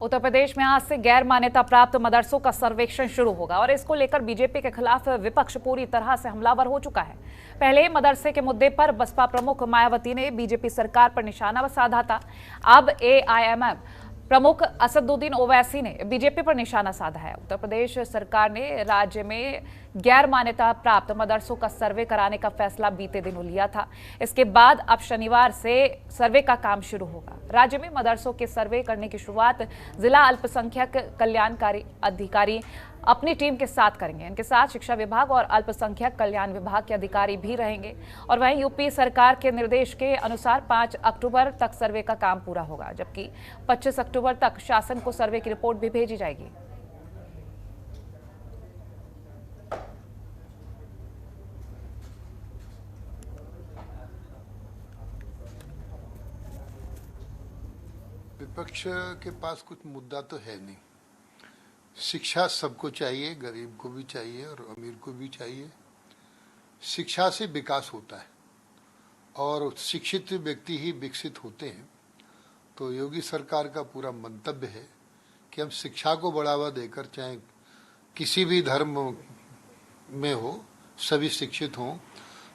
उत्तर प्रदेश में आज से गैर मान्यता प्राप्त मदरसों का सर्वेक्षण शुरू होगा और इसको लेकर बीजेपी के खिलाफ विपक्ष पूरी तरह से हमलावर हो चुका है। पहले मदरसे के मुद्दे पर बसपा प्रमुख मायावती ने बीजेपी सरकार पर निशाना साधा था। अब एआईएमएम प्रमुख असदुद्दीन ओवैसी ने बीजेपी पर निशाना साधा है। उत्तर प्रदेश सरकार ने राज्य में गैर मान्यता प्राप्त मदरसों का सर्वे कराने का फैसला बीते दिनों लिया था। इसके बाद अब शनिवार से सर्वे का काम शुरू होगा। राज्य में मदरसों के सर्वे करने की शुरुआत जिला अल्पसंख्यक कल्याणकारी अधिकारी अपनी टीम के साथ करेंगे। इनके साथ शिक्षा विभाग और अल्पसंख्यक कल्याण विभाग के अधिकारी भी रहेंगे। और वहीं यूपी सरकार के निर्देश के अनुसार 5 अक्टूबर तक सर्वे का काम पूरा होगा, जबकि 25 अक्टूबर तक शासन को सर्वे की रिपोर्ट भी भेजी जाएगी। विपक्ष के पास कुछ मुद्दा तो है नहीं। शिक्षा सबको चाहिए, गरीब को भी चाहिए और अमीर को भी चाहिए। शिक्षा से विकास होता है और शिक्षित व्यक्ति ही विकसित होते हैं। तो योगी सरकार का पूरा मंतव्य है कि हम शिक्षा को बढ़ावा देकर, चाहे किसी भी धर्म में हो, सभी शिक्षित हों।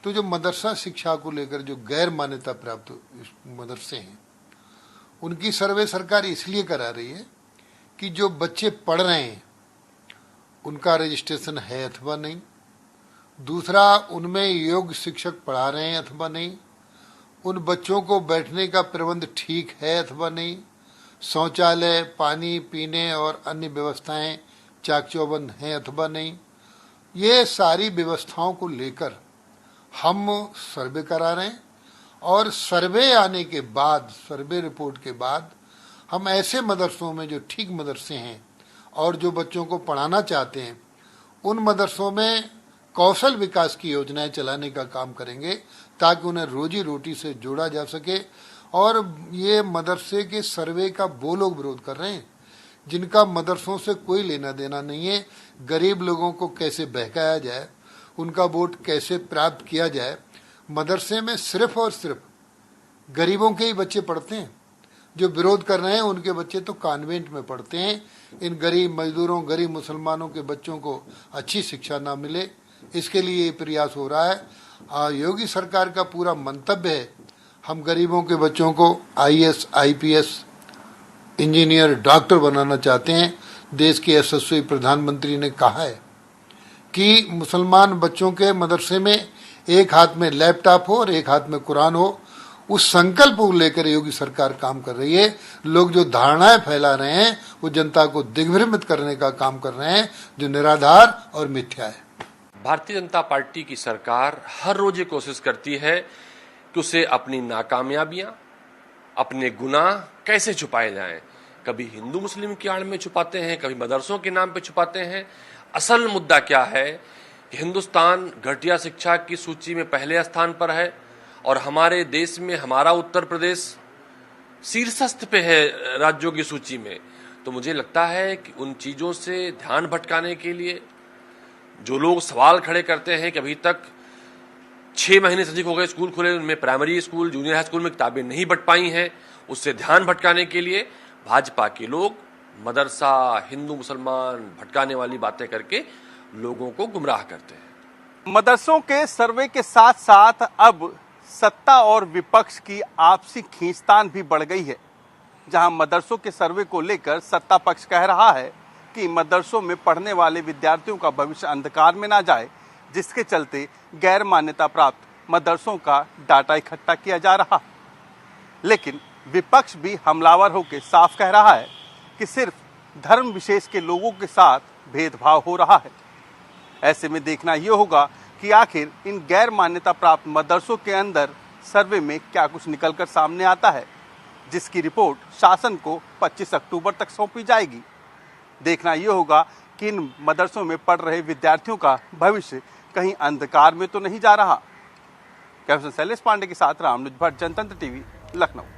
तो जो मदरसा शिक्षा को लेकर जो गैर मान्यता प्राप्त मदरसे हैं, उनकी सर्वे सरकार इसलिए करा रही है कि जो बच्चे पढ़ रहे हैं उनका रजिस्ट्रेशन है अथवा नहीं, दूसरा उनमें योग्य शिक्षक पढ़ा रहे हैं अथवा नहीं, उन बच्चों को बैठने का प्रबंध ठीक है अथवा नहीं, शौचालय, पानी पीने और अन्य व्यवस्थाएं चाक चौबंद हैं अथवा नहीं। ये सारी व्यवस्थाओं को लेकर हम सर्वे करा रहे हैं और सर्वे आने के बाद, सर्वे रिपोर्ट के बाद, हम ऐसे मदरसों में जो ठीक मदरसे हैं और जो बच्चों को पढ़ाना चाहते हैं, उन मदरसों में कौशल विकास की योजनाएं चलाने का काम करेंगे ताकि उन्हें रोजी रोटी से जोड़ा जा सके। और ये मदरसे के सर्वे का वो लोग विरोध कर रहे हैं जिनका मदरसों से कोई लेना देना नहीं है। गरीब लोगों को कैसे बहकाया जाए, उनका वोट कैसे प्राप्त किया जाए। मदरसे में सिर्फ और सिर्फ गरीबों के ही बच्चे पढ़ते हैं। जो विरोध कर रहे हैं उनके बच्चे तो कॉन्वेंट में पढ़ते हैं। इन गरीब मजदूरों, गरीब मुसलमानों के बच्चों को अच्छी शिक्षा ना मिले, इसके लिए ये प्रयास हो रहा है। योगी सरकार का पूरा मंतव्य है, हम गरीबों के बच्चों को आईएएस, आईपीएस, इंजीनियर, डॉक्टर बनाना चाहते हैं। देश के यशस्वी प्रधानमंत्री ने कहा है कि मुसलमान बच्चों के मदरसे में एक हाथ में लैपटॉप हो और एक हाथ में कुरान हो। उस संकल्प को लेकर योगी सरकार काम कर रही है। लोग जो धारणाएं फैला रहे हैं वो जनता को दिग्भ्रमित करने का काम कर रहे हैं, जो निराधार और मिथ्या है। भारतीय जनता पार्टी की सरकार हर रोज ये कोशिश करती है कि उसे अपनी नाकामयाबियां, अपने गुनाह कैसे छुपाए जाएं। कभी हिंदू मुस्लिम की आड़ में छुपाते हैं, कभी मदरसों के नाम पे छुपाते हैं। असल मुद्दा क्या है कि हिंदुस्तान घटिया शिक्षा की सूची में पहले स्थान पर है और हमारे देश में हमारा उत्तर प्रदेश शीर्षस्थ पे है राज्यों की सूची में। तो मुझे लगता है कि उन चीज़ों से ध्यान भटकाने के लिए जो लोग सवाल खड़े करते हैं कि अभी तक 6 महीने से अधिक हो गए स्कूल खुले, उनमें primary school, junior high school में किताबें नहीं बट पाई हैं, उससे ध्यान भटकाने के लिए भाजपा के लोग मदरसा, हिंदू मुसलमान भटकाने वाली बातें करके लोगों को गुमराह करते हैं। मदरसों के सर्वे के साथ साथ अब सत्ता और विपक्ष की आपसी खींचतान भी बढ़ गई है, जहां मदरसों के सर्वे को लेकर सत्ता पक्ष कह रहा है कि मदरसों में पढ़ने वाले विद्यार्थियों का भविष्य अंधकार में ना जाए, जिसके चलते गैर मान्यता प्राप्त मदरसों का डाटा इकट्ठा किया जा रहा। लेकिन विपक्ष भी हमलावर होकर साफ कह रहा है कि सिर्फ धर्म विशेष के लोगों के साथ भेदभाव हो रहा है। ऐसे में देखना ये होगा कि आखिर इन गैर मान्यता प्राप्त मदरसों के अंदर सर्वे में क्या कुछ निकलकर सामने आता है, जिसकी रिपोर्ट शासन को 25 अक्टूबर तक सौंपी जाएगी। देखना ये होगा कि इन मदरसों में पढ़ रहे विद्यार्थियों का भविष्य कहीं अंधकार में तो नहीं जा रहा। कैप्टन शैलेश पांडे के साथ रामनुज भट्ट, जनतंत्र टीवी, लखनऊ।